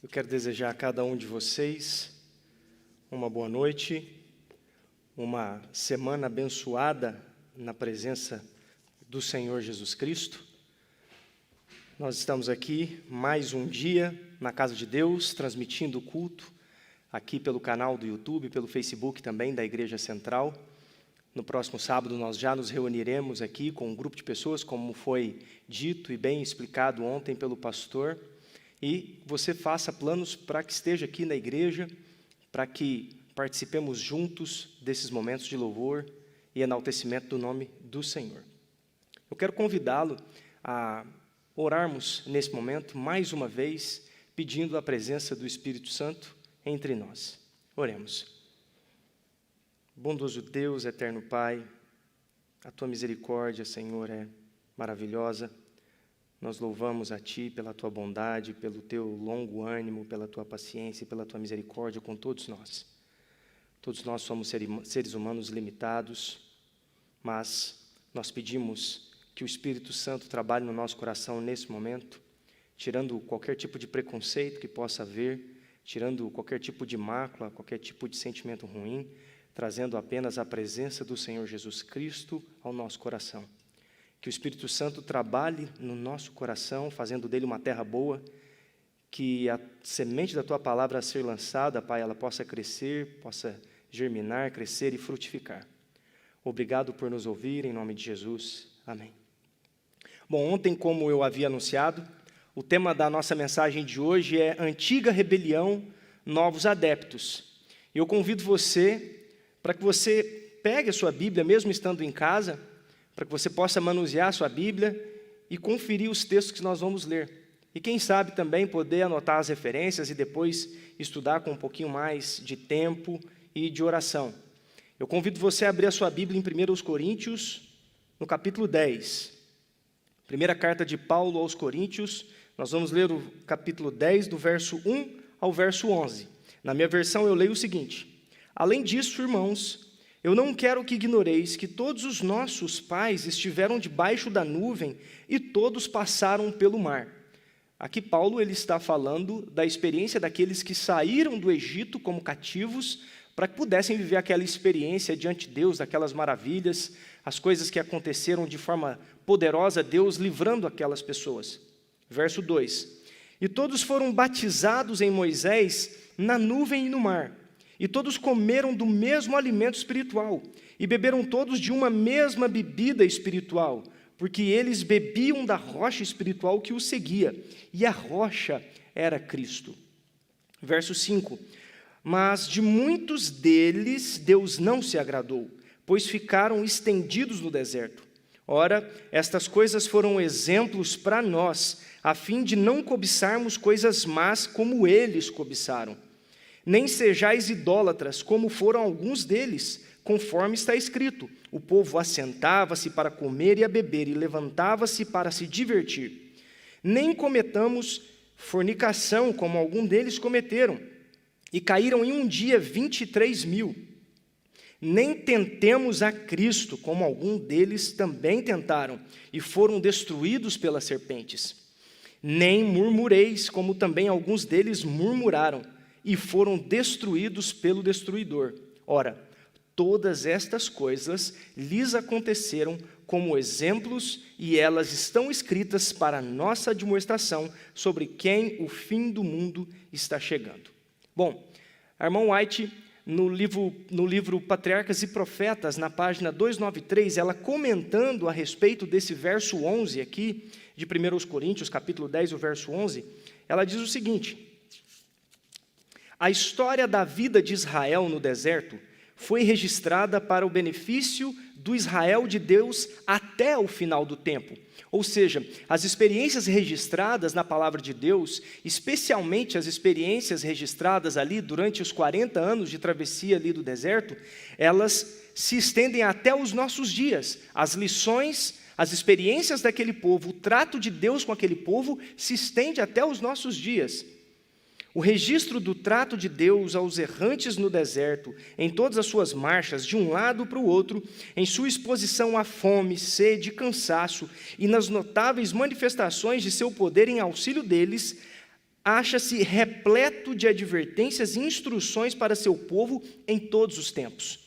Eu quero desejar a cada um de vocês uma boa noite, uma semana abençoada na presença do Senhor Jesus Cristo. Nós estamos aqui mais um dia na casa de Deus, transmitindo o culto aqui pelo canal do YouTube, pelo Facebook também da Igreja Central. No próximo sábado nós já nos reuniremos aqui com um grupo de pessoas, como foi dito e bem explicado ontem pelo pastor. E você faça planos para que esteja aqui na igreja, para que participemos juntos desses momentos de louvor e enaltecimento do nome do Senhor. Eu quero convidá-lo a orarmos nesse momento, mais uma vez, pedindo a presença do Espírito Santo entre nós. Oremos. Bondoso Deus, eterno Pai, a Tua misericórdia, Senhor, é maravilhosa. Nós louvamos a Ti pela Tua bondade, pelo Teu longo ânimo, pela Tua paciência e pela Tua misericórdia com todos nós. Todos nós somos seres humanos limitados, mas nós pedimos que o Espírito Santo trabalhe no nosso coração nesse momento, tirando qualquer tipo de preconceito que possa haver, tirando qualquer tipo de mácula, qualquer tipo de sentimento ruim, trazendo apenas a presença do Senhor Jesus Cristo ao nosso coração. Que o Espírito Santo trabalhe no nosso coração, fazendo dele uma terra boa, que a semente da Tua palavra a ser lançada, Pai, ela possa crescer, possa germinar, crescer e frutificar. Obrigado por nos ouvir, em nome de Jesus. Amém. Bom, ontem, como eu havia anunciado, o tema da nossa mensagem de hoje é Antiga Rebelião, Novos Adeptos. E eu convido você para que você pegue a sua Bíblia, mesmo estando em casa, para que você possa manusear a sua Bíblia e conferir os textos que nós vamos ler. E quem sabe também poder anotar as referências e depois estudar com um pouquinho mais de tempo e de oração. Eu convido você a abrir a sua Bíblia em 1 Coríntios, no capítulo 10. Primeira carta de Paulo aos Coríntios, nós vamos ler o capítulo 10, do verso 1 ao verso 11. Na minha versão eu leio o seguinte: Além disso, irmãos, eu não quero que ignoreis que todos os nossos pais estiveram debaixo da nuvem e todos passaram pelo mar. Aqui Paulo ele está falando da experiência daqueles que saíram do Egito como cativos para que pudessem viver aquela experiência diante de Deus, aquelas maravilhas, as coisas que aconteceram de forma poderosa, Deus livrando aquelas pessoas. Verso 2: E todos foram batizados em Moisés na nuvem e no mar. E todos comeram do mesmo alimento espiritual, e beberam todos de uma mesma bebida espiritual, porque eles bebiam da rocha espiritual que os seguia, e a rocha era Cristo. Verso 5: Mas de muitos deles Deus não se agradou, pois ficaram estendidos no deserto. Ora, estas coisas foram exemplos para nós, a fim de não cobiçarmos coisas más como eles cobiçaram. Nem sejais idólatras, como foram alguns deles, conforme está escrito: o povo assentava-se para comer e a beber, e levantava-se para se divertir. Nem cometamos fornicação, como alguns deles cometeram, e caíram em um dia 23.000. Nem tentemos a Cristo, como alguns deles também tentaram, e foram destruídos pelas serpentes. Nem murmureis, como também alguns deles murmuraram, e foram destruídos pelo destruidor. Ora, todas estas coisas lhes aconteceram como exemplos, e elas estão escritas para nossa admoestação sobre quem o fim do mundo está chegando. Bom, a irmã White, no livro Patriarcas e Profetas, na página 293, ela comentando a respeito desse verso 11 aqui, de 1 Coríntios, capítulo 10, o verso 11, ela diz o seguinte: A história da vida de Israel no deserto foi registrada para o benefício do Israel de Deus até o final do tempo. Ou seja, as experiências registradas na palavra de Deus, especialmente as experiências registradas ali durante os 40 anos de travessia ali do deserto, elas se estendem até os nossos dias. As lições, as experiências daquele povo, o trato de Deus com aquele povo se estende até os nossos dias. O registro do trato de Deus aos errantes no deserto, em todas as suas marchas, de um lado para o outro, em sua exposição à fome, sede e cansaço, e nas notáveis manifestações de seu poder em auxílio deles, acha-se repleto de advertências e instruções para seu povo em todos os tempos.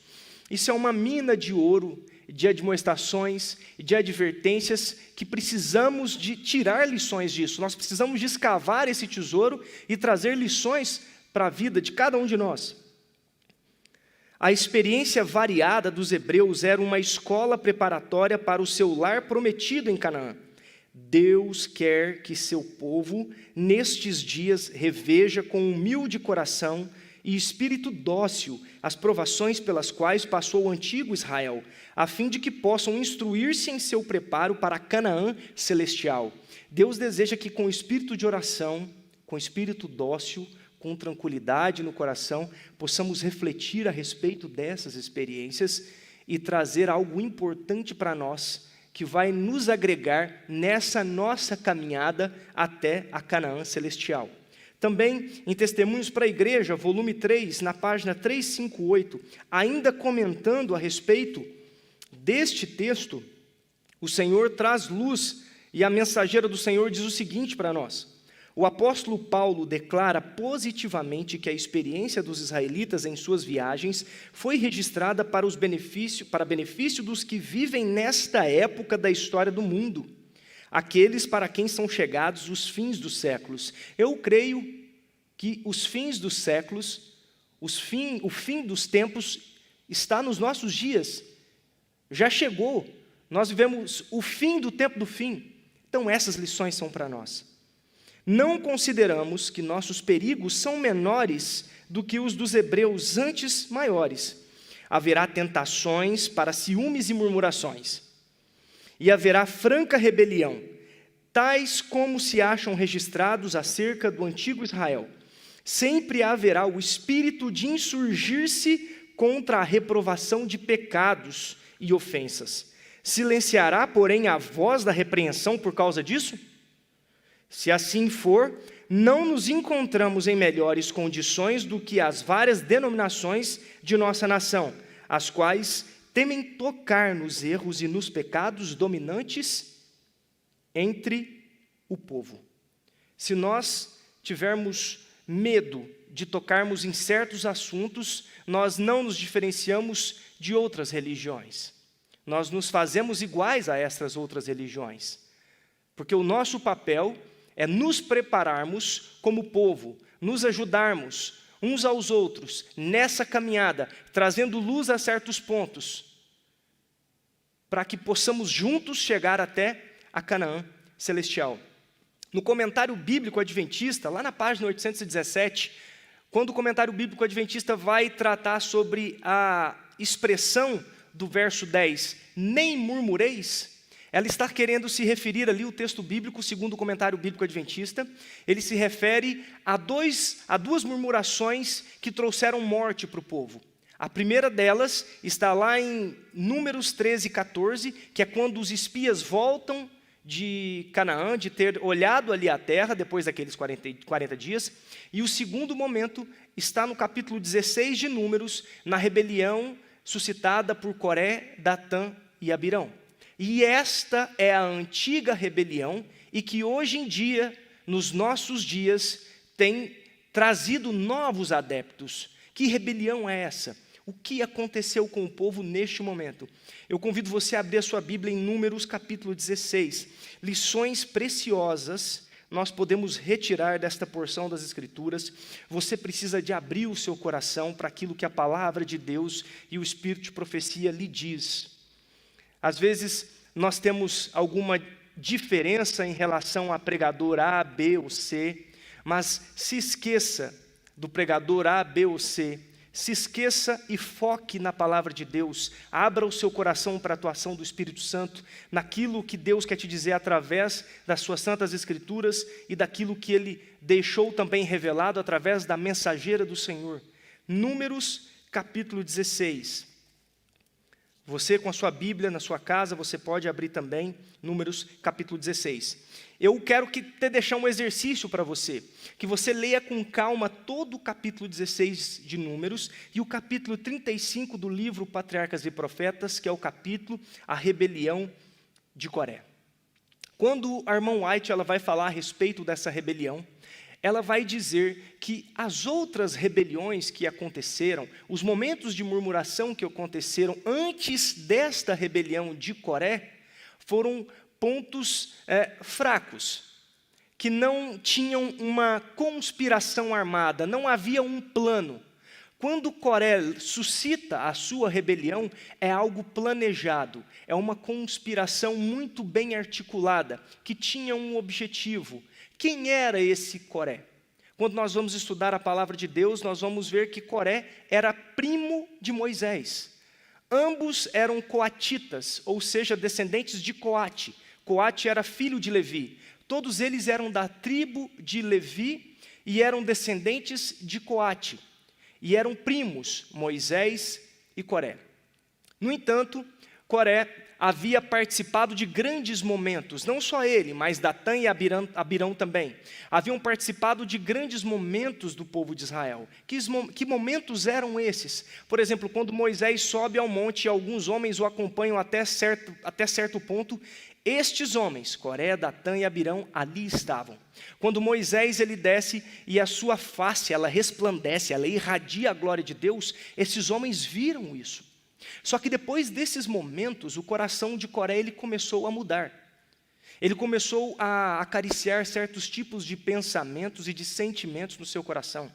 Isso é uma mina de ouro, de admoestações e de advertências que precisamos de tirar lições disso. Nós precisamos de escavar esse tesouro e trazer lições para a vida de cada um de nós. A experiência variada dos hebreus era uma escola preparatória para o seu lar prometido em Canaã. Deus quer que seu povo, nestes dias, reveja com humilde coração e espírito dócil as provações pelas quais passou o antigo Israel, a fim de que possam instruir-se em seu preparo para Canaã celestial. Deus deseja que com espírito de oração, com espírito dócil, com tranquilidade no coração, possamos refletir a respeito dessas experiências e trazer algo importante para nós, que vai nos agregar nessa nossa caminhada até a Canaã celestial. Também, em Testemunhos para a Igreja, volume 3, na página 358, ainda comentando a respeito deste texto, o Senhor traz luz e a mensageira do Senhor diz o seguinte para nós: o apóstolo Paulo declara positivamente que a experiência dos israelitas em suas viagens foi registrada para benefício dos que vivem nesta época da história do mundo, aqueles para quem são chegados os fins dos séculos. Eu creio que os fins dos séculos, o fim dos tempos está nos nossos dias. Já chegou, nós vivemos o fim do tempo do fim. Então essas lições são para nós. Não consideramos que nossos perigos são menores do que os dos hebreus, antes maiores. Haverá tentações para ciúmes e murmurações, e haverá franca rebelião, tais como se acham registrados acerca do antigo Israel. Sempre haverá o espírito de insurgir-se contra a reprovação de pecados e ofensas. Silenciará, porém, a voz da repreensão por causa disso? Se assim for, não nos encontramos em melhores condições do que as várias denominações de nossa nação, as quais temem tocar nos erros e nos pecados dominantes entre o povo. Se nós tivermos medo de tocarmos em certos assuntos, nós não nos diferenciamos de outras religiões. Nós nos fazemos iguais a essas outras religiões, porque o nosso papel é nos prepararmos como povo, nos ajudarmos uns aos outros nessa caminhada, trazendo luz a certos pontos, para que possamos juntos chegar até a Canaã celestial. No comentário bíblico adventista, lá na página 817, quando o comentário bíblico adventista vai tratar sobre a expressão do verso 10, nem murmureis, ela está querendo se referir ali, o texto bíblico, segundo o comentário bíblico adventista, ele se refere a duas murmurações que trouxeram morte para o povo. A primeira delas está lá em Números 13, 14, que é quando os espias voltam de Canaã, de ter olhado ali a terra, depois daqueles 40 dias, e o segundo momento está no capítulo 16 de Números, na rebelião suscitada por Coré, Datã e Abirão. E esta é a antiga rebelião e que hoje em dia, nos nossos dias, tem trazido novos adeptos. Que rebelião é essa? O que aconteceu com o povo neste momento? Eu convido você a abrir a sua Bíblia em Números capítulo 16. Lições preciosas nós podemos retirar desta porção das Escrituras. Você precisa de abrir o seu coração para aquilo que a palavra de Deus e o Espírito de profecia lhe diz. Às vezes, nós temos alguma diferença em relação a pregador A, B ou C, mas se esqueça do pregador A, B ou C, se esqueça e foque na palavra de Deus, abra o seu coração para a atuação do Espírito Santo, naquilo que Deus quer te dizer através das suas santas Escrituras e daquilo que Ele deixou também revelado através da mensageira do Senhor. Números capítulo 16. Você com a sua Bíblia na sua casa, você pode abrir também Números capítulo 16. Eu quero deixar um exercício para você, que você leia com calma todo o capítulo 16 de Números e o capítulo 35 do livro Patriarcas e Profetas, que é o capítulo A Rebelião de Coré. Quando a irmã White ela vai falar a respeito dessa rebelião, ela vai dizer que as outras rebeliões que aconteceram, os momentos de murmuração que aconteceram antes desta rebelião de Coré, foram pontos fracos, que não tinham uma conspiração armada, não havia um plano. Quando Coré suscita a sua rebelião, é algo planejado, é uma conspiração muito bem articulada, que tinha um objetivo. Quem era esse Coré? Quando nós vamos estudar a palavra de Deus, nós vamos ver que Coré era primo de Moisés. Ambos eram coatitas, ou seja, descendentes de Coate. Coate era filho de Levi. Todos eles eram da tribo de Levi e eram descendentes de Coate. E eram primos, Moisés e Coré. No entanto, Coré havia participado de grandes momentos, não só ele, mas Datã e Abirão também. Haviam participado de grandes momentos do povo de Israel. Que momentos eram esses? Por exemplo, quando Moisés sobe ao monte e alguns homens o acompanham até certo ponto, estes homens, Coré, Datã e Abirão, ali estavam. Quando Moisés ele desce e a sua face, ela resplandece, ela irradia a glória de Deus, esses homens viram isso. Só que depois desses momentos, o coração de Coré ele começou a mudar. Ele começou a acariciar certos tipos de pensamentos e de sentimentos no seu coração.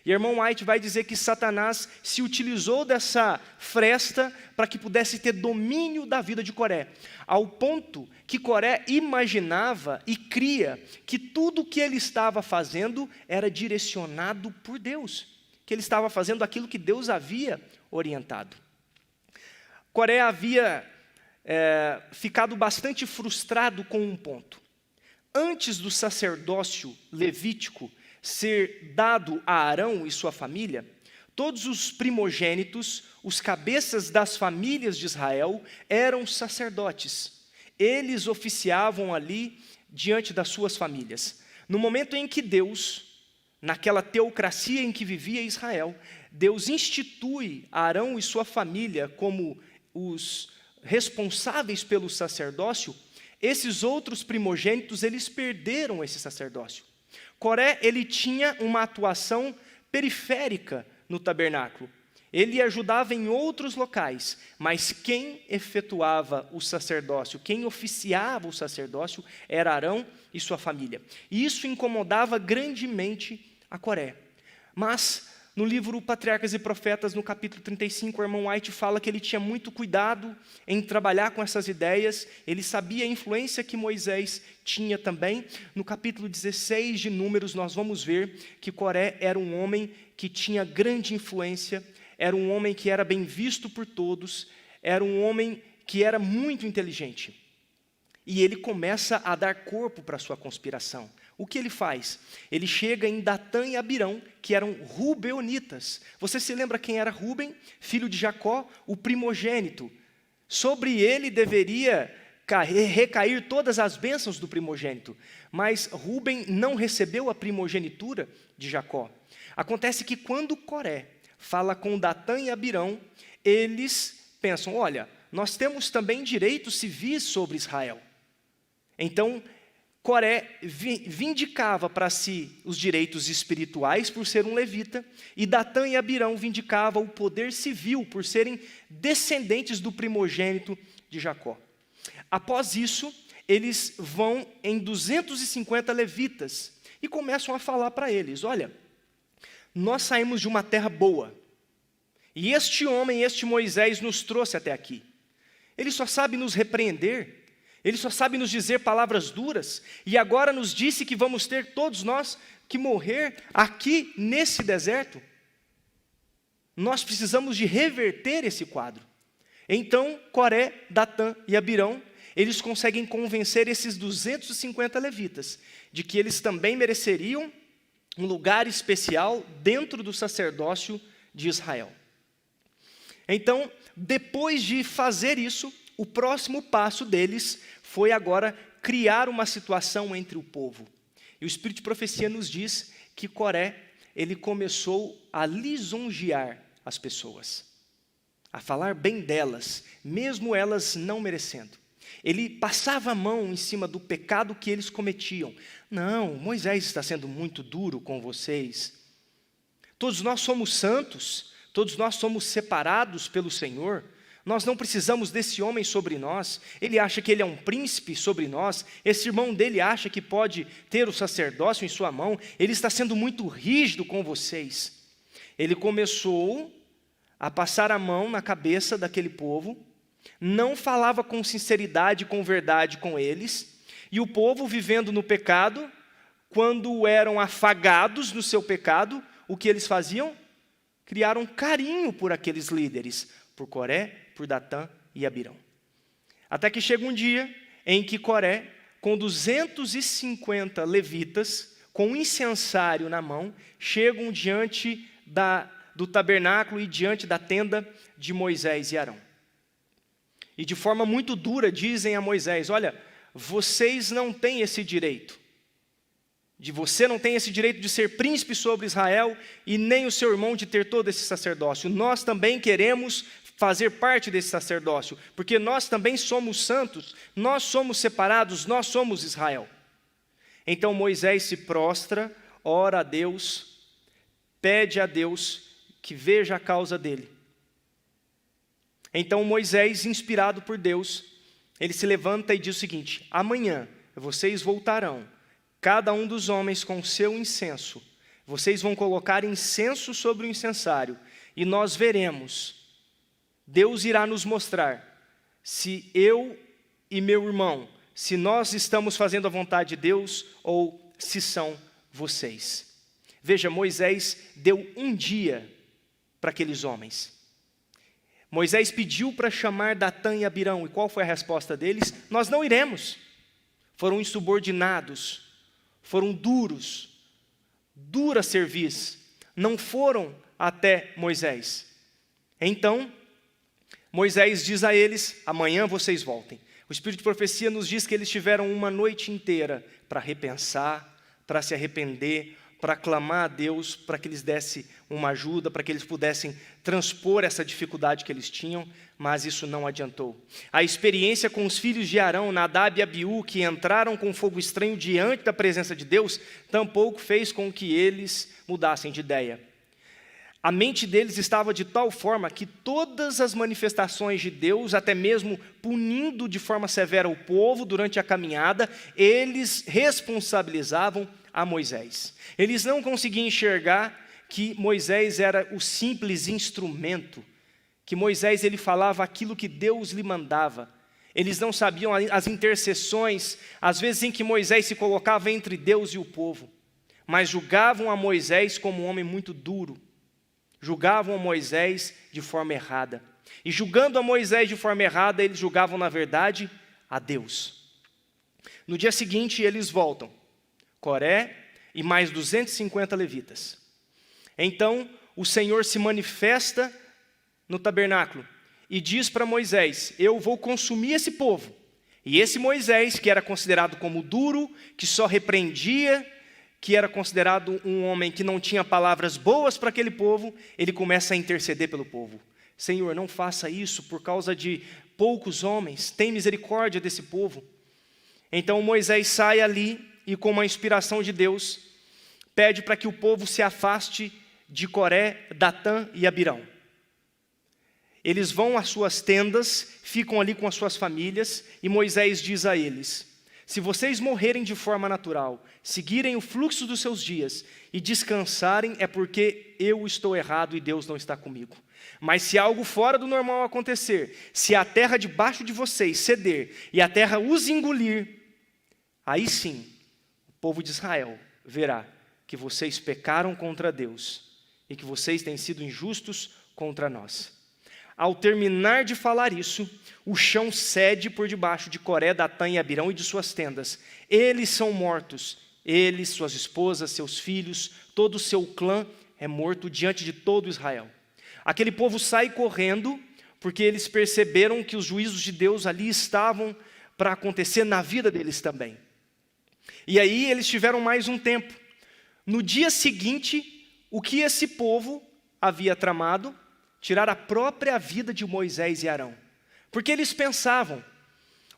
E o irmão White vai dizer que Satanás se utilizou dessa fresta para que pudesse ter domínio da vida de Coré, ao ponto que Coré imaginava e cria que tudo o que ele estava fazendo era direcionado por Deus, que ele estava fazendo aquilo que Deus havia orientado. Coré havia ficado bastante frustrado com um ponto. Antes do sacerdócio levítico ser dado a Arão e sua família, todos os primogênitos, os cabeças das famílias de Israel, eram sacerdotes. Eles oficiavam ali diante das suas famílias. No momento em que Deus, naquela teocracia em que vivia Israel, Deus institui Arão e sua família como os responsáveis pelo sacerdócio, esses outros primogênitos, eles perderam esse sacerdócio. Coré, ele tinha uma atuação periférica no tabernáculo. Ele ajudava em outros locais, mas quem efetuava o sacerdócio, quem oficiava o sacerdócio, era Arão e sua família. E isso incomodava grandemente a Coré. Mas, no livro Patriarcas e Profetas, no capítulo 35, o irmão White fala que ele tinha muito cuidado em trabalhar com essas ideias, ele sabia a influência que Moisés tinha também. No capítulo 16 de Números, nós vamos ver que Coré era um homem que tinha grande influência, era um homem que era bem visto por todos, era um homem que era muito inteligente. E ele começa a dar corpo para a sua conspiração. O que ele faz? Ele chega em Datã e Abirão, que eram rubeonitas. Você se lembra quem era Ruben? Filho de Jacó, o primogênito. Sobre ele deveria recair todas as bênçãos do primogênito. Mas Ruben não recebeu a primogenitura de Jacó. Acontece que quando Coré fala com Datã e Abirão, eles pensam, olha, nós temos também direitos civis sobre Israel. Então, Coré vindicava para si os direitos espirituais por ser um levita, e Datã e Abirão vindicavam o poder civil por serem descendentes do primogênito de Jacó. Após isso, eles vão em 250 levitas e começam a falar para eles, olha, nós saímos de uma terra boa, e este homem, este Moisés nos trouxe até aqui. Ele só sabe nos repreender, ele só sabe nos dizer palavras duras, e agora nos disse que vamos ter todos nós que morrer aqui nesse deserto. Nós precisamos de reverter esse quadro. Então, Coré, Datã e Abirão, eles conseguem convencer esses 250 levitas de que eles também mereceriam um lugar especial dentro do sacerdócio de Israel. Então, depois de fazer isso, o próximo passo deles foi agora criar uma situação entre o povo. E o Espírito de Profecia nos diz que Coré, ele começou a lisonjear as pessoas, a falar bem delas, mesmo elas não merecendo. Ele passava a mão em cima do pecado que eles cometiam. Não, Moisés está sendo muito duro com vocês. Todos nós somos santos, todos nós somos separados pelo Senhor. Nós não precisamos desse homem sobre nós. Ele acha que ele é um príncipe sobre nós. Esse irmão dele acha que pode ter o sacerdócio em sua mão. Ele está sendo muito rígido com vocês. Ele começou a passar a mão na cabeça daquele povo, não falava com sinceridade, com verdade com eles, e o povo vivendo no pecado, quando eram afagados no seu pecado, o que eles faziam? Criaram carinho por aqueles líderes, por Coré, por Datã e Abirão. Até que chega um dia em que Coré, com 250 levitas, com um incensário na mão, chegam diante do tabernáculo e diante da tenda de Moisés e Arão. E de forma muito dura dizem a Moisés: olha, vocês não têm esse direito. Você não tem esse direito de ser príncipe sobre Israel e nem o seu irmão de ter todo esse sacerdócio. Nós também queremos fazer parte desse sacerdócio, porque nós também somos santos, nós somos separados, nós somos Israel. Então Moisés se prostra, ora a Deus, pede a Deus que veja a causa dele. Então Moisés, inspirado por Deus, ele se levanta e diz o seguinte: amanhã vocês voltarão, cada um dos homens com o seu incenso. Vocês vão colocar incenso sobre o incensário, e nós veremos. Deus irá nos mostrar se eu e meu irmão, se nós estamos fazendo a vontade de Deus ou se são vocês. Veja, Moisés deu um dia para aqueles homens. Moisés pediu para chamar Datã e Abirão, e qual foi a resposta deles? Nós não iremos. Foram insubordinados, foram duros, dura cerviz, não foram até Moisés. Então, Moisés diz a eles: amanhã vocês voltem. O Espírito de profecia nos diz que eles tiveram uma noite inteira para repensar, para se arrepender, para clamar a Deus, para que eles dessem uma ajuda, para que eles pudessem transpor essa dificuldade que eles tinham, mas isso não adiantou. A experiência com os filhos de Arão, Nadab e Abiú, que entraram com fogo estranho diante da presença de Deus, tampouco fez com que eles mudassem de ideia. A mente deles estava de tal forma que todas as manifestações de Deus, até mesmo punindo de forma severa o povo durante a caminhada, eles responsabilizavam a Moisés. Eles não conseguiam enxergar que Moisés era o simples instrumento, que Moisés ele falava aquilo que Deus lhe mandava. Eles não sabiam as intercessões, às vezes em que Moisés se colocava entre Deus e o povo, mas julgavam a Moisés como um homem muito duro, julgavam a Moisés de forma errada. E julgando a Moisés de forma errada, eles julgavam na verdade a Deus. No dia seguinte eles voltam, Coré e mais 250 levitas. Então o Senhor se manifesta no tabernáculo e diz para Moisés: eu vou consumir esse povo. E esse Moisés, que era considerado como duro, que só repreendia, que era considerado um homem que não tinha palavras boas para aquele povo, ele começa a interceder pelo povo. Senhor, não faça isso por causa de poucos homens, tem misericórdia desse povo. Então Moisés sai ali e, com uma inspiração de Deus, pede para que o povo se afaste de Coré, Datã e Abirão. Eles vão às suas tendas, ficam ali com as suas famílias, e Moisés diz a eles: se vocês morrerem de forma natural, seguirem o fluxo dos seus dias e descansarem, é porque eu estou errado e Deus não está comigo. Mas se algo fora do normal acontecer, se a terra debaixo de vocês ceder e a terra os engolir, aí sim, o povo de Israel verá que vocês pecaram contra Deus e que vocês têm sido injustos contra nós. Ao terminar de falar isso, o chão cede por debaixo de Coré, Datã e Abirão e de suas tendas. Eles são mortos, eles, suas esposas, seus filhos, todo o seu clã é morto diante de todo Israel. Aquele povo sai correndo, porque eles perceberam que os juízos de Deus ali estavam para acontecer na vida deles também. E aí eles tiveram mais um tempo. No dia seguinte, o que esse povo havia tramado? Tirar a própria vida de Moisés e Arão. Porque eles pensavam: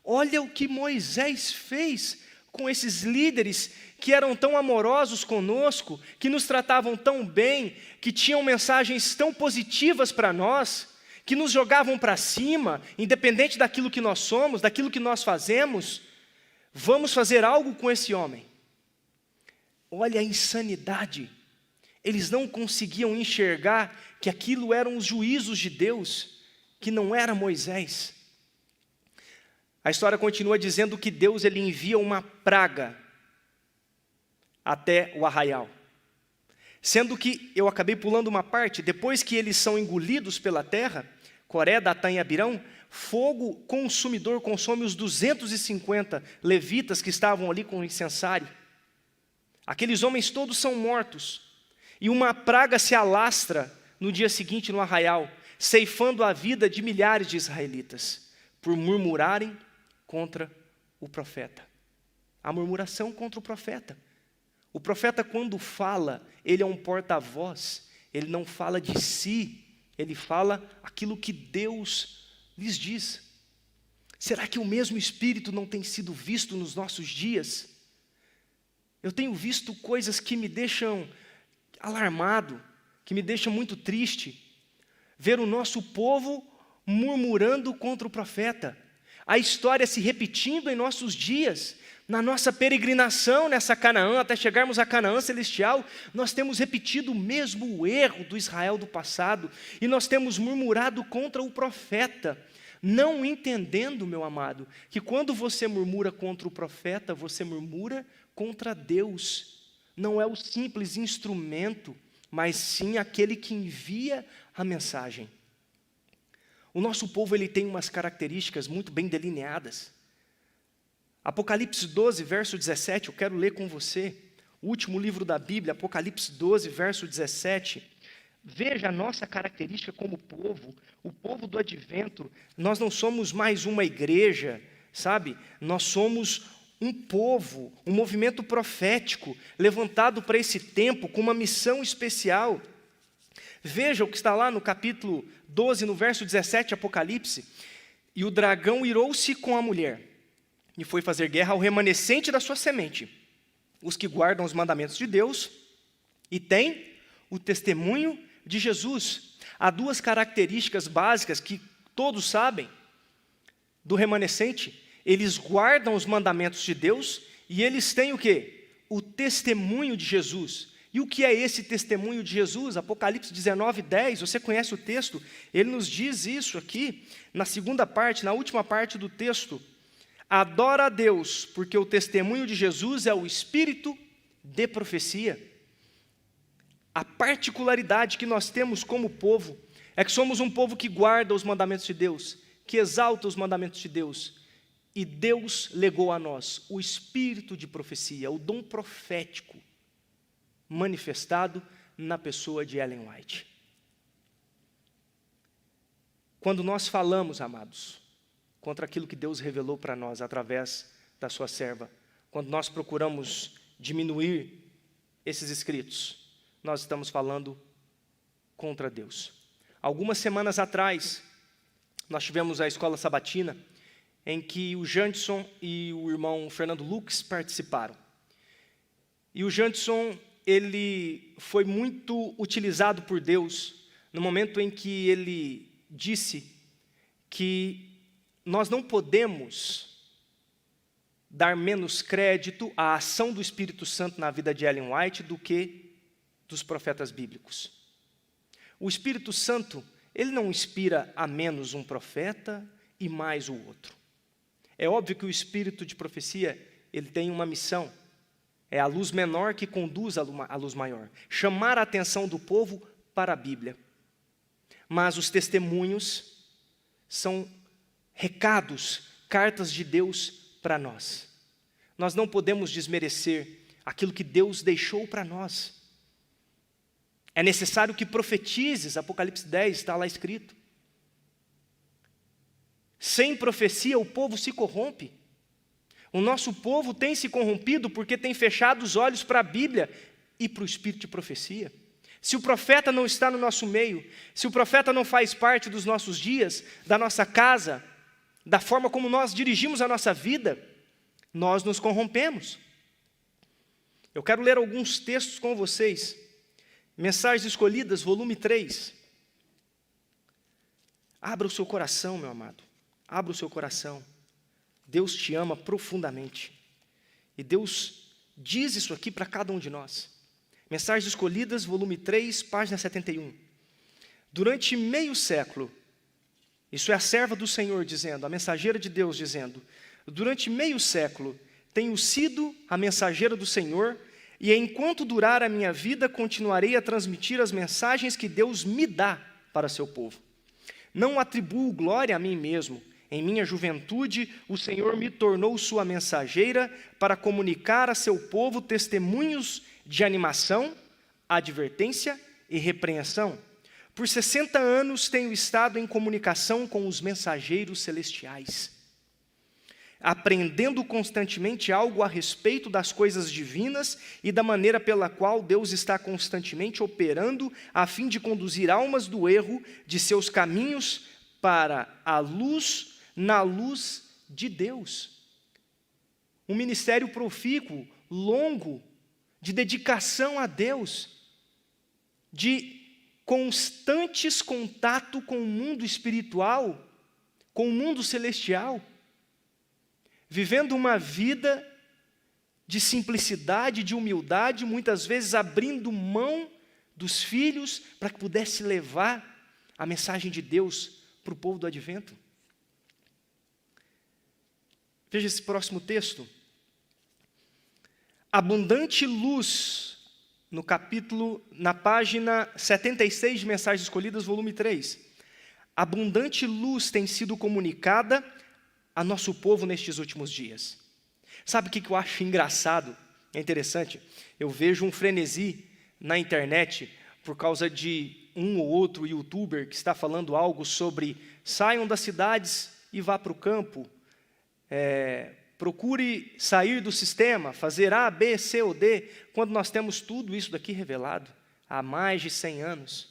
Olha o que Moisés fez com esses líderes que eram tão amorosos conosco, que nos tratavam tão bem, que tinham mensagens tão positivas para nós, que nos jogavam para cima, independente daquilo que nós somos, daquilo que nós fazemos. Vamos fazer algo com esse homem. Olha a insanidade. Eles não conseguiam enxergar que aquilo eram os juízos de Deus, que não era Moisés. A história continua dizendo que Deus ele envia uma praga até o arraial. Sendo que, eu acabei pulando uma parte, depois que eles são engolidos pela terra, Coré, Datã e Abirão, fogo consumidor consome os 250 levitas que estavam ali com o incensário. Aqueles homens todos são mortos. E uma praga se alastra no dia seguinte no arraial, ceifando a vida de milhares de israelitas, por murmurarem contra o profeta. A murmuração contra o profeta. O profeta, quando fala, ele é um porta-voz, ele não fala de si, ele fala aquilo que Deus lhes diz. Será que o mesmo Espírito não tem sido visto nos nossos dias? Eu tenho visto coisas que me deixam alarmado, que me deixam muito triste. Ver o nosso povo murmurando contra o profeta. A história se repetindo em nossos dias. Na nossa peregrinação nessa Canaã, até chegarmos a Canaã celestial, nós temos repetido o mesmo erro do Israel do passado, e nós temos murmurado contra o profeta, não entendendo, meu amado, que quando você murmura contra o profeta, você murmura contra Deus. Não é o simples instrumento, mas sim aquele que envia a mensagem. O nosso povo ele tem umas características muito bem delineadas. Apocalipse 12, verso 17, eu quero ler com você, o último livro da Bíblia, Apocalipse 12, verso 17. Veja a nossa característica como povo, o povo do advento. Nós não somos mais uma igreja, sabe? Nós somos um povo, um movimento profético, levantado para esse tempo com uma missão especial. Veja o que está lá no capítulo 12, no verso 17, Apocalipse. E o dragão irou-se com a mulher, e foi fazer guerra ao remanescente da sua semente, os que guardam os mandamentos de Deus, e têm o testemunho de Jesus. Há duas características básicas que todos sabem do remanescente. Eles guardam os mandamentos de Deus, e eles têm o quê? O testemunho de Jesus. E o que é esse testemunho de Jesus? Apocalipse 19, 10, você conhece o texto? Ele nos diz isso aqui, na segunda parte, na última parte do texto. Adora a Deus, porque o testemunho de Jesus é o espírito de profecia. A particularidade que nós temos como povo é que somos um povo que guarda os mandamentos de Deus, que exalta os mandamentos de Deus. E Deus legou a nós o espírito de profecia, o dom profético, manifestado na pessoa de Ellen White. Quando nós falamos, amados, contra aquilo que Deus revelou para nós através da sua serva, quando nós procuramos diminuir esses escritos, nós estamos falando contra Deus. Algumas semanas atrás, nós tivemos a escola sabatina, em que o Jandson e o irmão Fernando Lux participaram. E o Jandson, ele foi muito utilizado por Deus no momento em que ele disse que nós não podemos dar menos crédito à ação do Espírito Santo na vida de Ellen White do que dos profetas bíblicos. O Espírito Santo, ele não inspira a menos um profeta e mais o outro. É óbvio que o Espírito de profecia, ele tem uma missão. É a luz menor que conduz à luz maior. Chamar a atenção do povo para a Bíblia. Mas os testemunhos são recados, cartas de Deus para nós. Nós não podemos desmerecer aquilo que Deus deixou para nós. É necessário que profetizes, Apocalipse 10 está lá escrito. Sem profecia o povo se corrompe. O nosso povo tem se corrompido porque tem fechado os olhos para a Bíblia e para o Espírito de profecia. Se o profeta não está no nosso meio, se o profeta não faz parte dos nossos dias, da nossa casa, da forma como nós dirigimos a nossa vida, nós nos corrompemos. Eu quero ler alguns textos com vocês. Mensagens Escolhidas, volume 3. Abra o seu coração, meu amado. Abra o seu coração. Deus te ama profundamente. E Deus diz isso aqui para cada um de nós. Mensagens Escolhidas, volume 3, página 71. Durante meio século, isso é a serva do Senhor dizendo, a mensageira de Deus dizendo, durante meio século tenho sido a mensageira do Senhor, e enquanto durar a minha vida, continuarei a transmitir as mensagens que Deus me dá para seu povo. Não atribuo glória a mim mesmo. Em minha juventude, o Senhor me tornou sua mensageira para comunicar a seu povo testemunhos de animação, advertência e repreensão. Por 60 anos tenho estado em comunicação com os mensageiros celestiais, aprendendo constantemente algo a respeito das coisas divinas e da maneira pela qual Deus está constantemente operando a fim de conduzir almas do erro de seus caminhos para a luz, na luz de Deus. Um ministério profícuo, longo, de dedicação a Deus, de constantes contato com o mundo espiritual, com o mundo celestial, vivendo uma vida de simplicidade, de humildade, muitas vezes abrindo mão dos filhos para que pudesse levar a mensagem de Deus para o povo do advento. Veja esse próximo texto. Abundante luz, na página 76 de Mensagens Escolhidas, volume 3. Abundante luz tem sido comunicada a nosso povo nestes últimos dias. Sabe o que eu acho engraçado? É interessante. Eu vejo um frenesi na internet por causa de um ou outro youtuber que está falando algo sobre saiam das cidades e vá para o campo, procure sair do sistema, fazer A, B, C ou D, quando nós temos tudo isso daqui revelado há mais de 100 anos.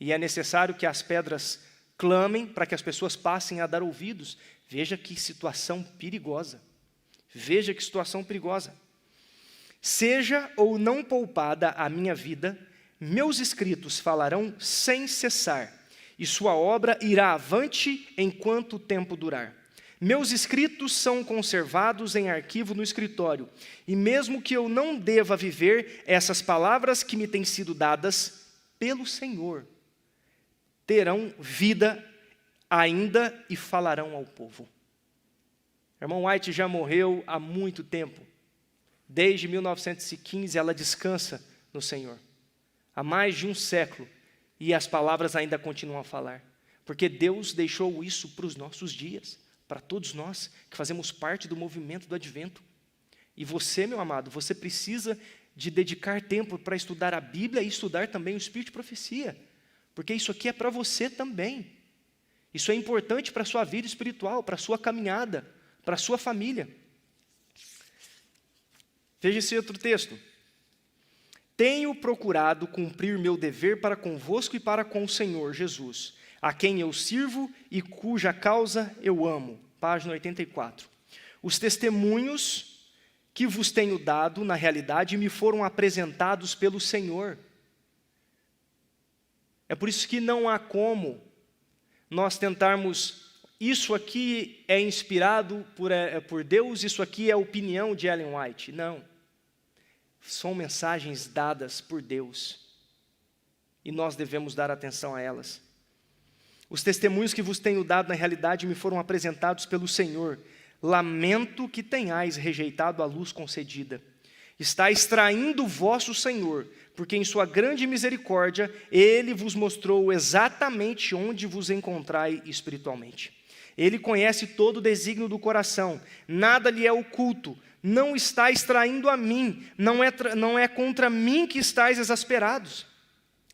E é necessário que as pedras clamem para que as pessoas passem a dar ouvidos. Veja que situação perigosa. Veja que situação perigosa. Seja ou não poupada a minha vida, meus escritos falarão sem cessar, e sua obra irá avante enquanto o tempo durar. Meus escritos são conservados em arquivo no escritório, e mesmo que eu não deva viver, essas palavras que me têm sido dadas pelo Senhor terão vida ainda e falarão ao povo. Irmão White já morreu há muito tempo. Desde 1915 ela descansa no Senhor. Há mais de um século. E as palavras ainda continuam a falar. Porque Deus deixou isso para os nossos dias. Para todos nós que fazemos parte do movimento do advento. E você, meu amado, você precisa de dedicar tempo para estudar a Bíblia e estudar também o Espírito de Profecia. Porque isso aqui é para você também. Isso é importante para a sua vida espiritual, para a sua caminhada, para a sua família. Veja esse outro texto. Tenho procurado cumprir meu dever para convosco e para com o Senhor Jesus, a quem eu sirvo e cuja causa eu amo. Página 84. Os testemunhos que vos tenho dado, na realidade, me foram apresentados pelo Senhor. É por isso que não há como nós tentarmos, isso aqui é inspirado por Deus, isso aqui é a opinião de Ellen White. Não. São mensagens dadas por Deus. E nós devemos dar atenção a elas. Os testemunhos que vos tenho dado, na realidade, me foram apresentados pelo Senhor. Lamento que tenhais rejeitado a luz concedida. Estais traindo o vosso Senhor, porque em sua grande misericórdia, Ele vos mostrou exatamente onde vos encontrai espiritualmente. Ele conhece todo o desígnio do coração, nada lhe é oculto, não estáis traindo a mim, não é contra mim que estáis exasperados,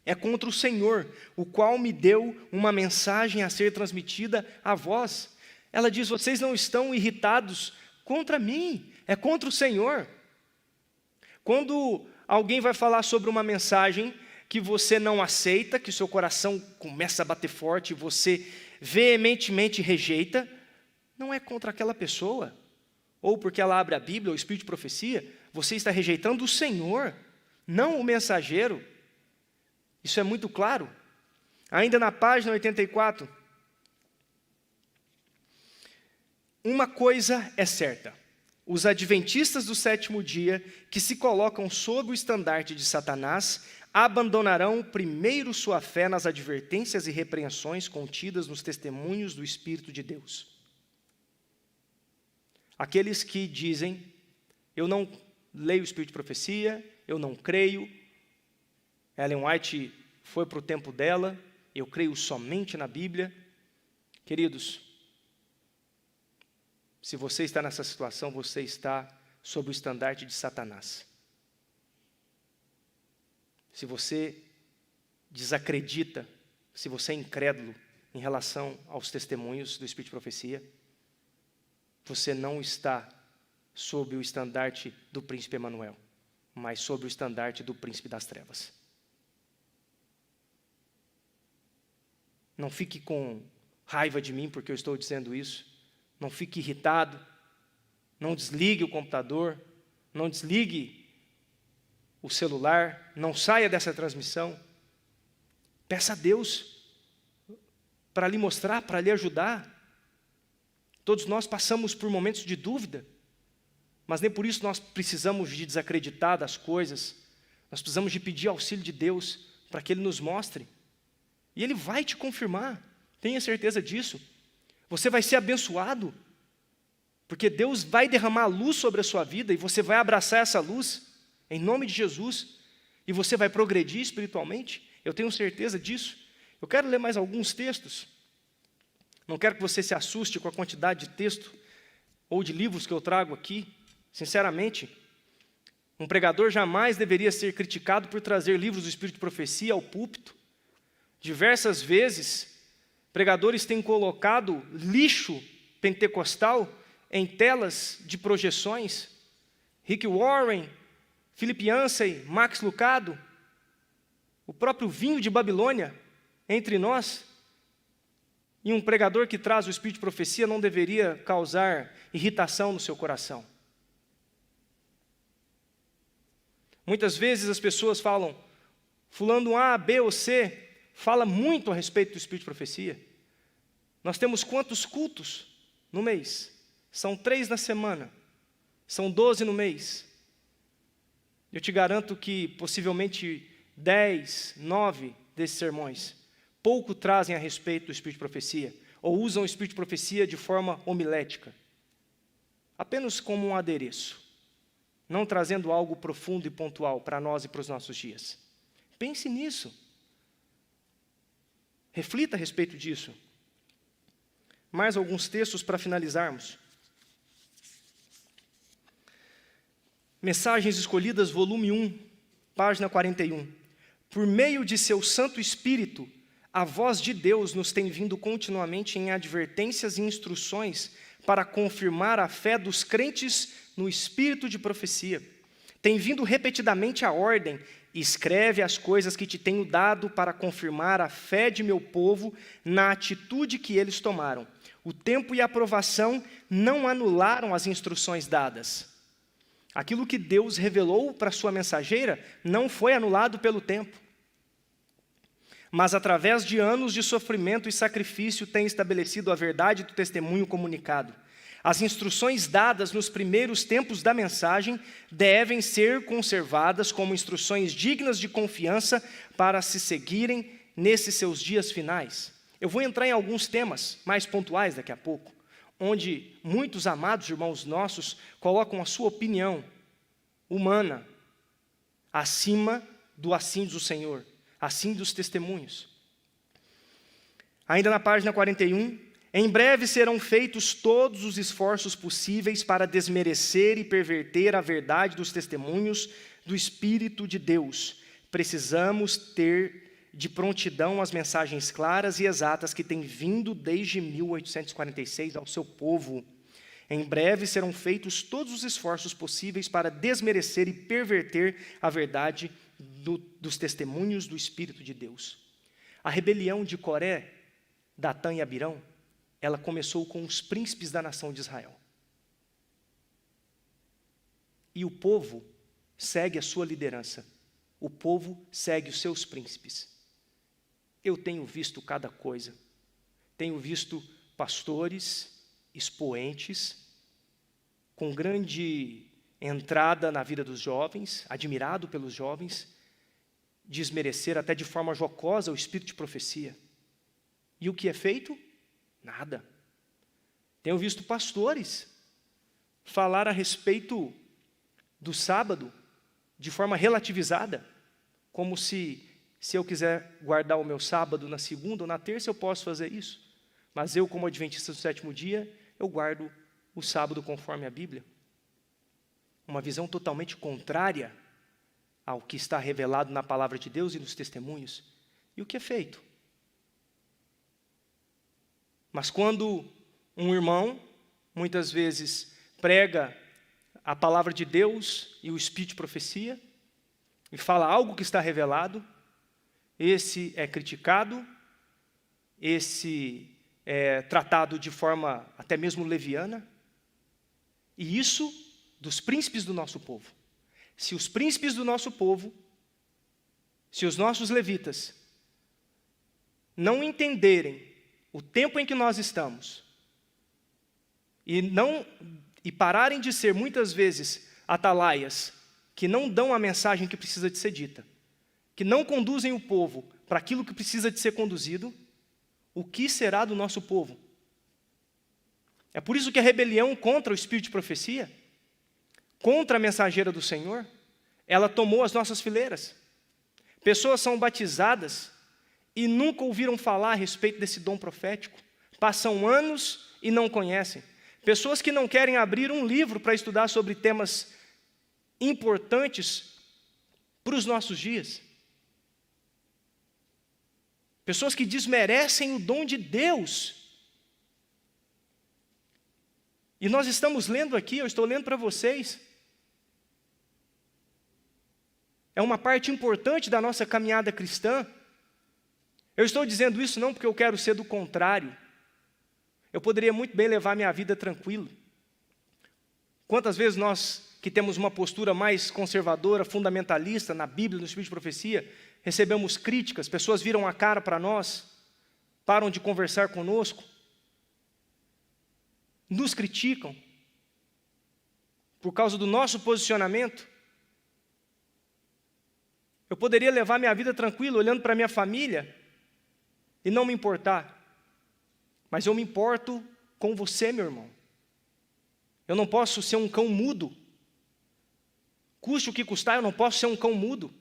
é contra o Senhor, o qual me deu uma mensagem a ser transmitida a vós. Ela diz, vocês não estão irritados contra mim, é contra o Senhor. Quando alguém vai falar sobre uma mensagem que você não aceita, que seu coração começa a bater forte, você veementemente rejeita, não é contra aquela pessoa, ou porque ela abre a Bíblia, ou o Espírito de profecia, você está rejeitando o Senhor, não o mensageiro. Isso é muito claro. Ainda na página 84, uma coisa é certa: os adventistas do sétimo dia, que se colocam sob o estandarte de Satanás, abandonarão primeiro sua fé nas advertências e repreensões contidas nos testemunhos do Espírito de Deus. Aqueles que dizem, eu não leio o Espírito de profecia, eu não creio, Ellen White foi para o tempo dela, eu creio somente na Bíblia. Queridos, se você está nessa situação, você está sob o estandarte de Satanás. Se você desacredita, se você é incrédulo em relação aos testemunhos do Espírito de profecia, você não está sob o estandarte do príncipe Emanuel, mas sob o estandarte do príncipe das trevas. Não fique com raiva de mim porque eu estou dizendo isso. Não fique irritado. Não desligue o computador. Não desligue o celular. Não saia dessa transmissão. Peça a Deus para lhe mostrar, para lhe ajudar. Todos nós passamos por momentos de dúvida, mas nem por isso nós precisamos de desacreditar das coisas. Nós precisamos de pedir auxílio de Deus para que Ele nos mostre. E Ele vai te confirmar, tenha certeza disso. Você vai ser abençoado, porque Deus vai derramar luz sobre a sua vida e você vai abraçar essa luz, em nome de Jesus, e você vai progredir espiritualmente. Eu tenho certeza disso. Eu quero ler mais alguns textos. Não quero que você se assuste com a quantidade de texto ou de livros que eu trago aqui. Sinceramente, um pregador jamais deveria ser criticado por trazer livros do Espírito de profecia ao púlpito. Diversas vezes, pregadores têm colocado lixo pentecostal em telas de projeções. Rick Warren, Philip Yancey, Max Lucado, o próprio vinho de Babilônia entre nós. E um pregador que traz o Espírito de profecia não deveria causar irritação no seu coração. Muitas vezes as pessoas falam, fulano A, B ou C, fala muito a respeito do Espírito de profecia. Nós temos quantos cultos no mês? São 3 na semana. São 12 no mês. Eu te garanto que possivelmente 10, 9 desses sermões pouco trazem a respeito do Espírito de profecia, ou usam o Espírito de profecia de forma homilética, apenas como um adereço, não trazendo algo profundo e pontual para nós e para os nossos dias. Pense nisso. Reflita a respeito disso. Mais alguns textos para finalizarmos. Mensagens Escolhidas, volume 1, página 41. Por meio de seu Santo Espírito, a voz de Deus nos tem vindo continuamente em advertências e instruções para confirmar a fé dos crentes no espírito de profecia. Tem vindo repetidamente a ordem: escreve as coisas que te tenho dado para confirmar a fé de meu povo na atitude que eles tomaram. O tempo e a aprovação não anularam as instruções dadas. Aquilo que Deus revelou para a sua mensageira não foi anulado pelo tempo. Mas através de anos de sofrimento e sacrifício tem estabelecido a verdade do testemunho comunicado. As instruções dadas nos primeiros tempos da mensagem devem ser conservadas como instruções dignas de confiança para se seguirem nesses seus dias finais. Eu vou entrar em alguns temas mais pontuais daqui a pouco, onde muitos amados irmãos nossos colocam a sua opinião humana acima do assim do Senhor, assim dos testemunhos. Ainda na página 41, em breve serão feitos todos os esforços possíveis para desmerecer e perverter a verdade dos testemunhos do Espírito de Deus. Precisamos ter de prontidão as mensagens claras e exatas que têm vindo desde 1846 ao seu povo. Em breve serão feitos todos os esforços possíveis para desmerecer e perverter a verdade dos testemunhos do Espírito de Deus. A rebelião de Coré, Datã e Abirão ela começou com os príncipes da nação de Israel. E o povo segue a sua liderança. O povo segue os seus príncipes. Eu tenho visto cada coisa. Tenho visto pastores, expoentes, com grande entrada na vida dos jovens, admirado pelos jovens, desmerecer até de forma jocosa o espírito de profecia. E o que é feito? Nada. Tenho visto pastores falar a respeito do sábado de forma relativizada, como se eu quiser guardar o meu sábado na segunda ou na terça, eu posso fazer isso. Mas eu, como adventista do sétimo dia, eu guardo o sábado conforme a Bíblia. Uma visão totalmente contrária ao que está revelado na palavra de Deus e nos testemunhos. E o que é feito? Mas quando um irmão, muitas vezes, prega a palavra de Deus e o espírito de profecia, e fala algo que está revelado, esse é criticado, esse é tratado de forma até mesmo leviana, e isso dos príncipes do nosso povo. Se os príncipes do nosso povo, se os nossos levitas, não entenderem o tempo em que nós estamos, e pararem de ser, muitas vezes, atalaias, que não dão a mensagem que precisa de ser dita, que não conduzem o povo para aquilo que precisa de ser conduzido, o que será do nosso povo? É por isso que a rebelião contra o espírito de profecia, contra a mensageira do Senhor, ela tomou as nossas fileiras. Pessoas são batizadas e nunca ouviram falar a respeito desse dom profético. Passam anos e não conhecem. Pessoas que não querem abrir um livro para estudar sobre temas importantes para os nossos dias. Pessoas que desmerecem o dom de Deus. E nós estamos lendo aqui, eu estou lendo para vocês. É uma parte importante da nossa caminhada cristã. Eu estou dizendo isso não porque eu quero ser do contrário. Eu poderia muito bem levar minha vida tranquilo. Quantas vezes nós, que temos uma postura mais conservadora, fundamentalista, na Bíblia, no espírito de profecia, recebemos críticas, pessoas viram a cara para nós, param de conversar conosco, nos criticam, por causa do nosso posicionamento. Eu poderia levar minha vida tranquila, olhando para minha família, e não me importar. Mas eu me importo com você, meu irmão. Eu não posso ser um cão mudo. Custe o que custar, eu não posso ser um cão mudo.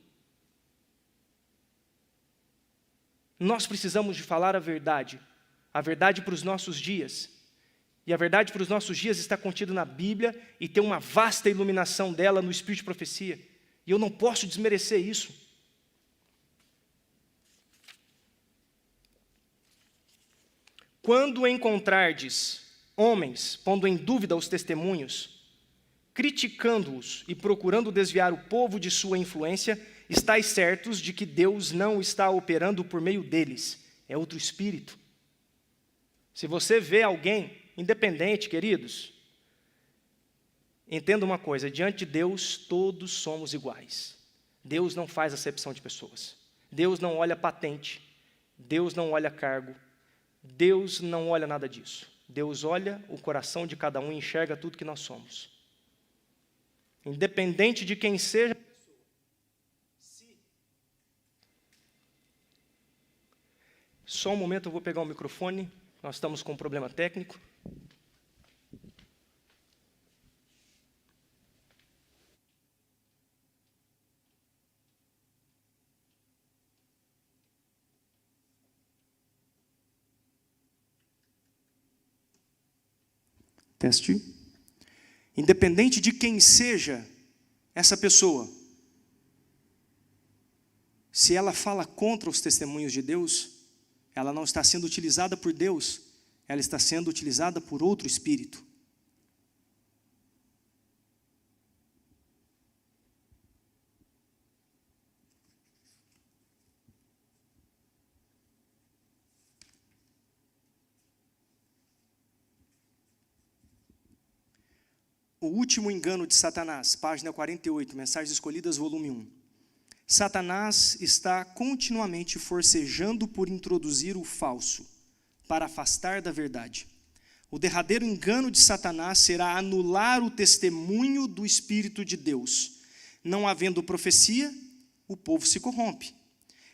Nós precisamos de falar a verdade para os nossos dias. E a verdade para os nossos dias está contida na Bíblia e tem uma vasta iluminação dela no espírito de profecia. E eu não posso desmerecer isso. Quando encontrardes homens pondo em dúvida os testemunhos, criticando-os e procurando desviar o povo de sua influência, estais certos de que Deus não está operando por meio deles, é outro espírito. Se você vê alguém independente, queridos, entenda uma coisa, diante de Deus todos somos iguais. Deus não faz acepção de pessoas. Deus não olha patente, Deus não olha cargo, Deus não olha nada disso. Deus olha o coração de cada um e enxerga tudo que nós somos. Independente de quem seja. Só um momento, eu vou pegar o microfone. Nós estamos com um problema técnico. Teste. Independente de quem seja essa pessoa, se ela fala contra os testemunhos de Deus, ela não está sendo utilizada por Deus, ela está sendo utilizada por outro espírito. O último engano de Satanás, página 48, Mensagens Escolhidas, volume 1. Satanás está continuamente forcejando por introduzir o falso, para afastar da verdade. O derradeiro engano de Satanás será anular o testemunho do Espírito de Deus. Não havendo profecia, o povo se corrompe.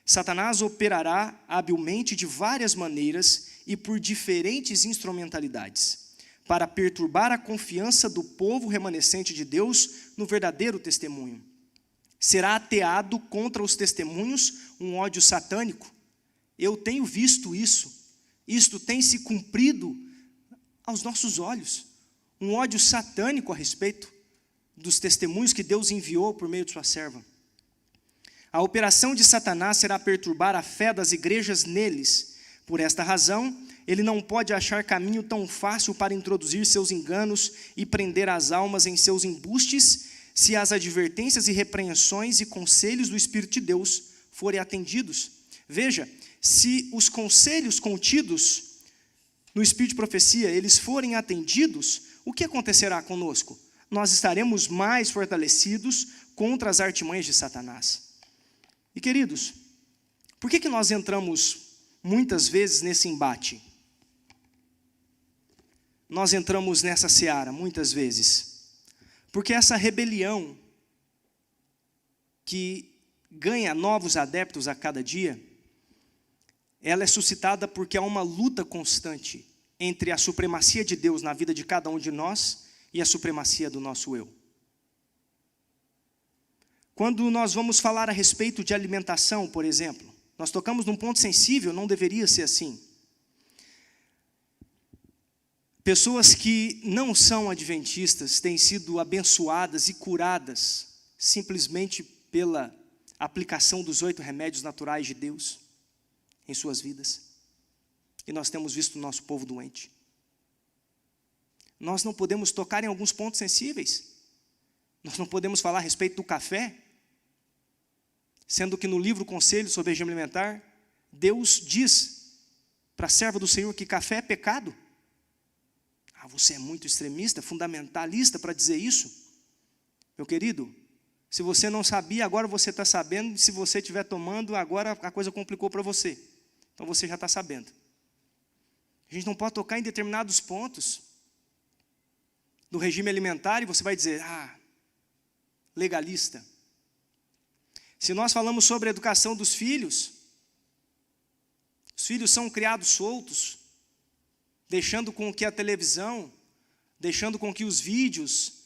Satanás operará habilmente de várias maneiras e por diferentes instrumentalidades, para perturbar a confiança do povo remanescente de Deus no verdadeiro testemunho. Será ateado contra os testemunhos um ódio satânico. Eu tenho visto isso. Isto tem se cumprido aos nossos olhos. Um ódio satânico a respeito dos testemunhos que Deus enviou por meio de sua serva. A operação de Satanás será perturbar a fé das igrejas neles. Por esta razão, ele não pode achar caminho tão fácil para introduzir seus enganos e prender as almas em seus embustes, se as advertências e repreensões e conselhos do Espírito de Deus forem atendidos. Veja, se os conselhos contidos no Espírito de profecia, eles forem atendidos, o que acontecerá conosco? Nós estaremos mais fortalecidos contra as artimanhas de Satanás. E queridos, por que nós entramos muitas vezes nesse embate? Nós entramos nessa seara muitas vezes, porque essa rebelião que ganha novos adeptos a cada dia, ela é suscitada porque há uma luta constante entre a supremacia de Deus na vida de cada um de nós e a supremacia do nosso eu. Quando nós vamos falar a respeito de alimentação, por exemplo, nós tocamos num ponto sensível, não deveria ser assim. Pessoas que não são adventistas têm sido abençoadas e curadas simplesmente pela aplicação dos 8 remédios naturais de Deus em suas vidas. E nós temos visto o nosso povo doente. Nós não podemos tocar em alguns pontos sensíveis. Nós não podemos falar a respeito do café, sendo que no livro Conselhos sobre Regime Alimentar, Deus diz para a serva do Senhor que café é pecado. Você é muito extremista, fundamentalista para dizer isso? Meu querido, se você não sabia, agora você está sabendo. Se você estiver tomando, agora a coisa complicou para você. Então você já está sabendo. A gente não pode tocar em determinados pontos do regime alimentar e você vai dizer, legalista. Se nós falamos sobre a educação dos filhos, os filhos são criados soltos, deixando com que a televisão, deixando com que os vídeos,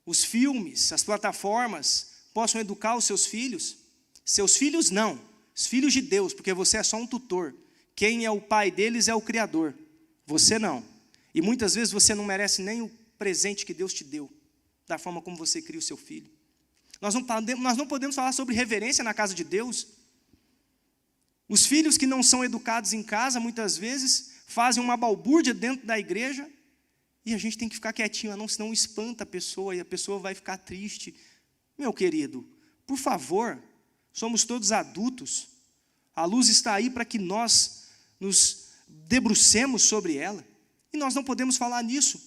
os filmes, as plataformas possam educar os seus filhos. Seus filhos não, os filhos de Deus, porque você é só um tutor. Quem é o pai deles é o Criador, você não. E muitas vezes você não merece nem o presente que Deus te deu, da forma como você cria o seu filho. Nós não podemos falar sobre reverência na casa de Deus. Os filhos que não são educados em casa, muitas vezes, fazem uma balbúrdia dentro da igreja, e a gente tem que ficar quietinho, senão espanta a pessoa, e a pessoa vai ficar triste. Meu querido, por favor, somos todos adultos, a luz está aí para que nós nos debrucemos sobre ela, e nós não podemos falar nisso,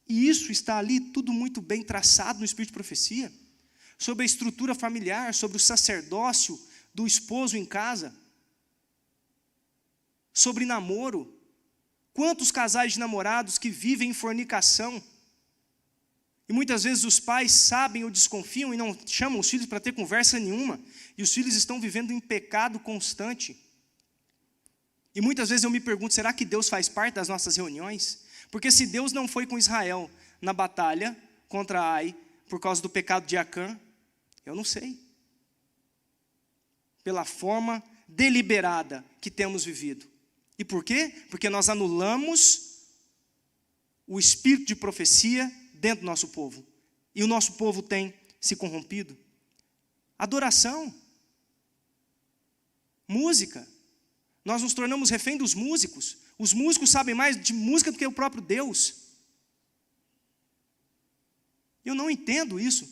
e isso está ali tudo muito bem traçado no Espírito de Profecia, sobre a estrutura familiar, sobre o sacerdócio do esposo em casa, sobre namoro. Quantos casais de namorados que vivem em fornicação, e muitas vezes os pais sabem ou desconfiam e não chamam os filhos para ter conversa nenhuma, e os filhos estão vivendo em pecado constante. E muitas vezes eu me pergunto, será que Deus faz parte das nossas reuniões? Porque se Deus não foi com Israel na batalha contra Ai, por causa do pecado de Acã, eu não sei. Pela forma deliberada que temos vivido. E por quê? Porque nós anulamos o espírito de profecia dentro do nosso povo. E o nosso povo tem se corrompido. Adoração. Música. Nós nos tornamos refém dos músicos. Os músicos sabem mais de música do que o próprio Deus. Eu não entendo isso.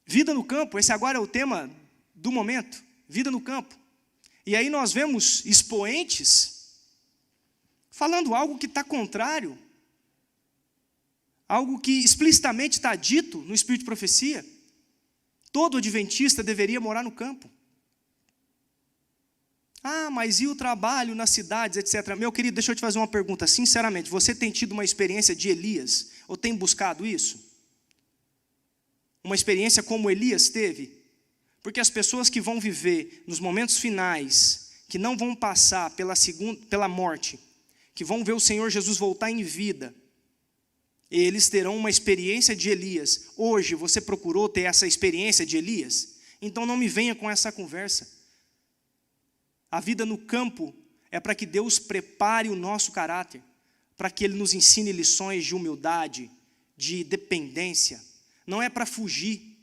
Vida no campo, esse agora é o tema do momento. Vida no campo. E aí nós vemos expoentes falando algo que está contrário algo que explicitamente está dito no Espírito de Profecia. Todo adventista deveria morar no campo. Ah, mas e o trabalho nas cidades, etc. Meu querido, deixa eu te fazer uma pergunta. Sinceramente, você tem tido uma experiência de Elias? Ou tem buscado isso? Uma experiência como Elias teve? Porque as pessoas que vão viver nos momentos finais, que não vão passar pela morte, que vão ver o Senhor Jesus voltar em vida, eles terão uma experiência de Elias. Hoje, você procurou ter essa experiência de Elias? Então não me venha com essa conversa. A vida no campo é para que Deus prepare o nosso caráter, para que Ele nos ensine lições de humildade, de dependência. Não é para fugir.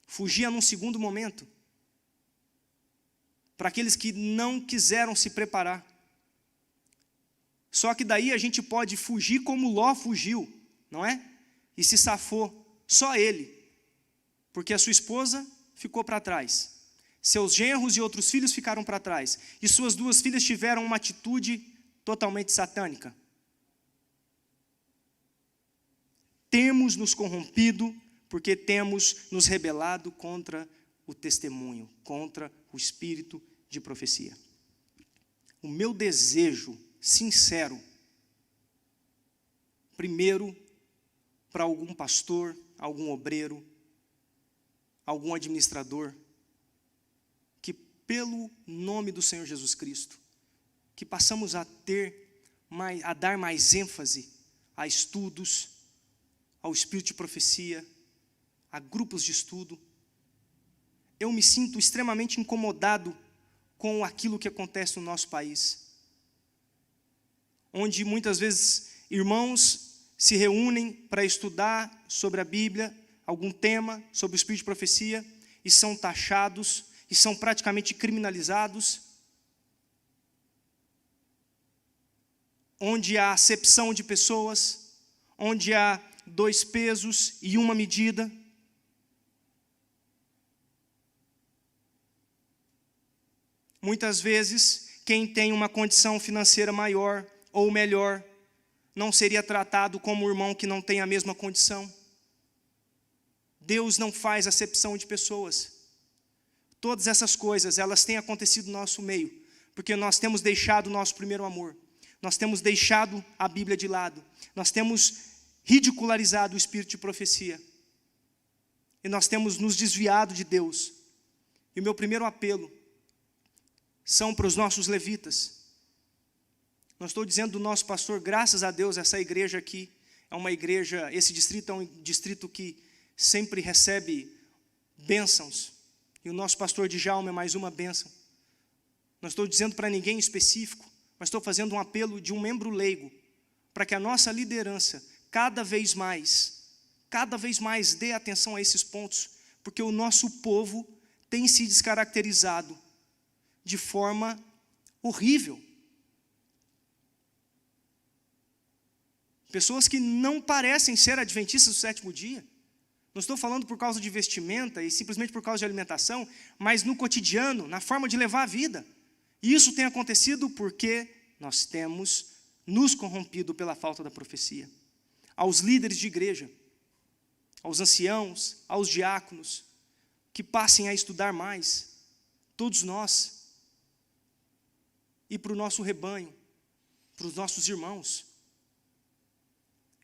Fugir é num segundo momento. Para aqueles que não quiseram se preparar. Só que daí a gente pode fugir como Ló fugiu, não é? E se safou, só ele, porque a sua esposa ficou para trás. Seus genros e outros filhos ficaram para trás. E suas 2 filhas tiveram uma atitude totalmente satânica. Temos nos corrompido porque temos nos rebelado contra o testemunho, contra o espírito de profecia. O meu desejo sincero, primeiro, para algum pastor, algum obreiro, algum administrador, que pelo nome do Senhor Jesus Cristo, que passamos a dar mais ênfase a estudos, ao espírito de profecia, a grupos de estudo. Eu me sinto extremamente incomodado com aquilo que acontece no nosso país, onde muitas vezes irmãos se reúnem para estudar sobre a Bíblia, algum tema sobre o espírito de profecia, e são taxados, e são praticamente criminalizados, onde há acepção de pessoas, onde há 2 pesos e 1 medida. Muitas vezes, quem tem uma condição financeira maior ou melhor, não seria tratado como um irmão que não tem a mesma condição. Deus não faz acepção de pessoas. Todas essas coisas, elas têm acontecido no nosso meio, porque nós temos deixado o nosso primeiro amor. Nós temos deixado a Bíblia de lado. Nós temos ridicularizado o espírito de profecia. E nós temos nos desviado de Deus. E o meu primeiro apelo são para os nossos levitas. Não estou dizendo do nosso pastor, graças a Deus, essa igreja aqui é uma igreja, esse distrito é um distrito que sempre recebe bênçãos. E o nosso pastor Djalma é mais uma bênção. Não estou dizendo para ninguém específico, mas estou fazendo um apelo de um membro leigo, para que a nossa liderança cada vez mais dê atenção a esses pontos, porque o nosso povo tem se descaracterizado de forma horrível. Pessoas que não parecem ser adventistas do 7º dia. Não estou falando por causa de vestimenta e simplesmente por causa de alimentação, mas no cotidiano, na forma de levar a vida. E isso tem acontecido porque nós temos nos corrompido pela falta da profecia. Aos líderes de igreja, aos anciãos, aos diáconos, que passem a estudar mais, todos nós, e para o nosso rebanho, para os nossos irmãos.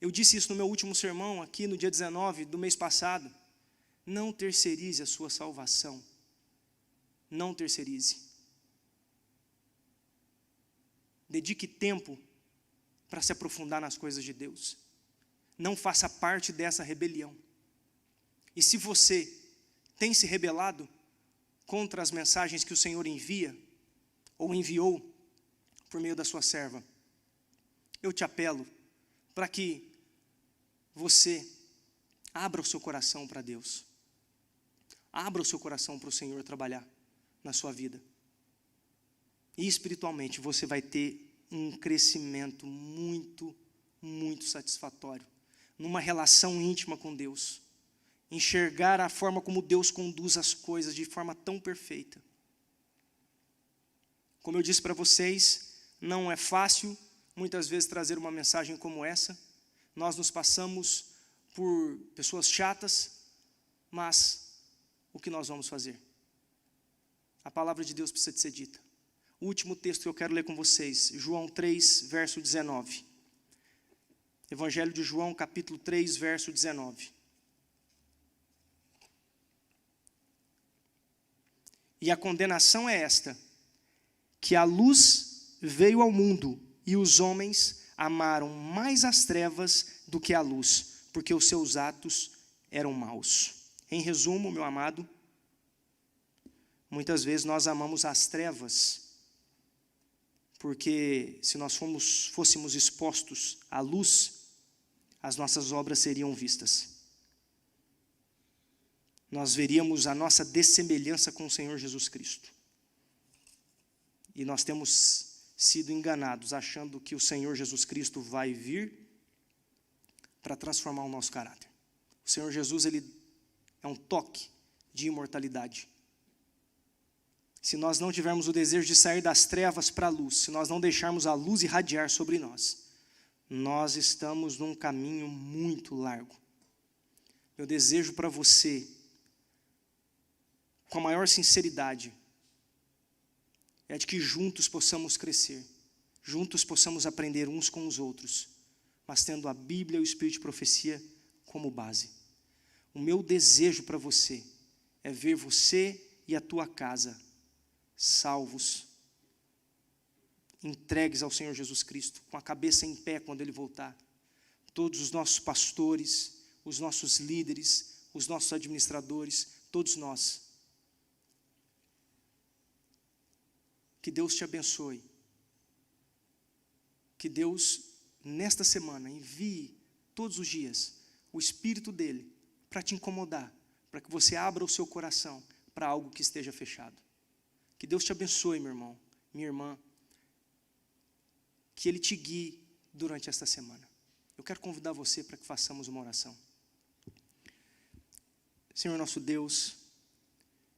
Eu disse isso no meu último sermão, aqui no dia 19 do mês passado. Não terceirize a sua salvação. Não terceirize. Dedique tempo para se aprofundar nas coisas de Deus. Não faça parte dessa rebelião. E se você tem se rebelado contra as mensagens que o Senhor envia, ou enviou por meio da sua serva, eu te apelo para que você abra o seu coração para Deus. Abra o seu coração para o Senhor trabalhar na sua vida. E espiritualmente você vai ter um crescimento muito, muito satisfatório, numa relação íntima com Deus. Enxergar a forma como Deus conduz as coisas de forma tão perfeita. Como eu disse para vocês, não é fácil muitas vezes trazer uma mensagem como essa. Nós nos passamos por pessoas chatas, mas o que nós vamos fazer? A palavra de Deus precisa de ser dita. O último texto que eu quero ler com vocês, João 3, verso 19. Evangelho de João, capítulo 3, verso 19. E a condenação é esta, que a luz veio ao mundo, e os homens amaram mais as trevas do que a luz, porque os seus atos eram maus. Em resumo, meu amado, muitas vezes nós amamos as trevas, porque se nós fôssemos expostos à luz, as nossas obras seriam vistas. Nós veríamos a nossa dessemelhança com o Senhor Jesus Cristo. E nós temos sido enganados, achando que o Senhor Jesus Cristo vai vir para transformar o nosso caráter. O Senhor Jesus, ele é um toque de imortalidade. Se nós não tivermos o desejo de sair das trevas para a luz, se nós não deixarmos a luz irradiar sobre nós, nós estamos num caminho muito largo. Meu desejo para você, com a maior sinceridade, é de que juntos possamos crescer, juntos possamos aprender uns com os outros, mas tendo a Bíblia e o Espírito de profecia como base. O meu desejo para você é ver você e a tua casa salvos, entregues ao Senhor Jesus Cristo, com a cabeça em pé quando Ele voltar. Todos os nossos pastores, os nossos líderes, os nossos administradores, todos nós. Que Deus te abençoe. Que Deus, nesta semana, envie todos os dias o Espírito dEle para te incomodar, para que você abra o seu coração para algo que esteja fechado. Que Deus te abençoe, meu irmão, minha irmã. Que Ele te guie durante esta semana. Eu quero convidar você para que façamos uma oração. Senhor nosso Deus,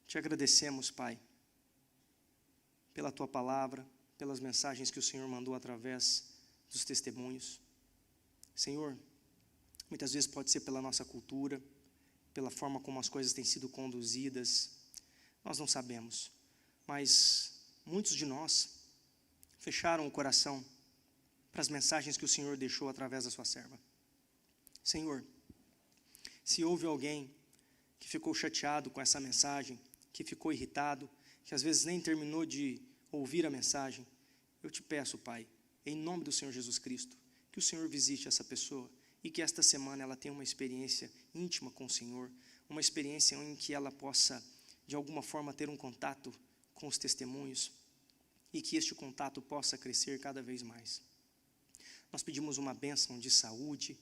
te agradecemos, Pai, pela Tua palavra, pelas mensagens que o Senhor mandou através dos testemunhos. Senhor, muitas vezes pode ser pela nossa cultura, pela forma como as coisas têm sido conduzidas, nós não sabemos, mas muitos de nós fecharam o coração para as mensagens que o Senhor deixou através da sua serva. Senhor, se houve alguém que ficou chateado com essa mensagem, que ficou irritado, que às vezes nem terminou de ouvir a mensagem, eu te peço, Pai, em nome do Senhor Jesus Cristo, que o Senhor visite essa pessoa e que esta semana ela tenha uma experiência íntima com o Senhor, uma experiência em que ela possa, de alguma forma, ter um contato com os testemunhos e que este contato possa crescer cada vez mais. Nós pedimos uma bênção de saúde,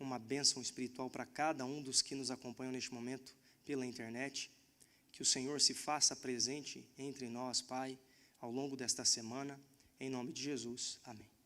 uma bênção espiritual para cada um dos que nos acompanham neste momento pela internet. Que o Senhor se faça presente entre nós, Pai, ao longo desta semana. Em nome de Jesus. Amém.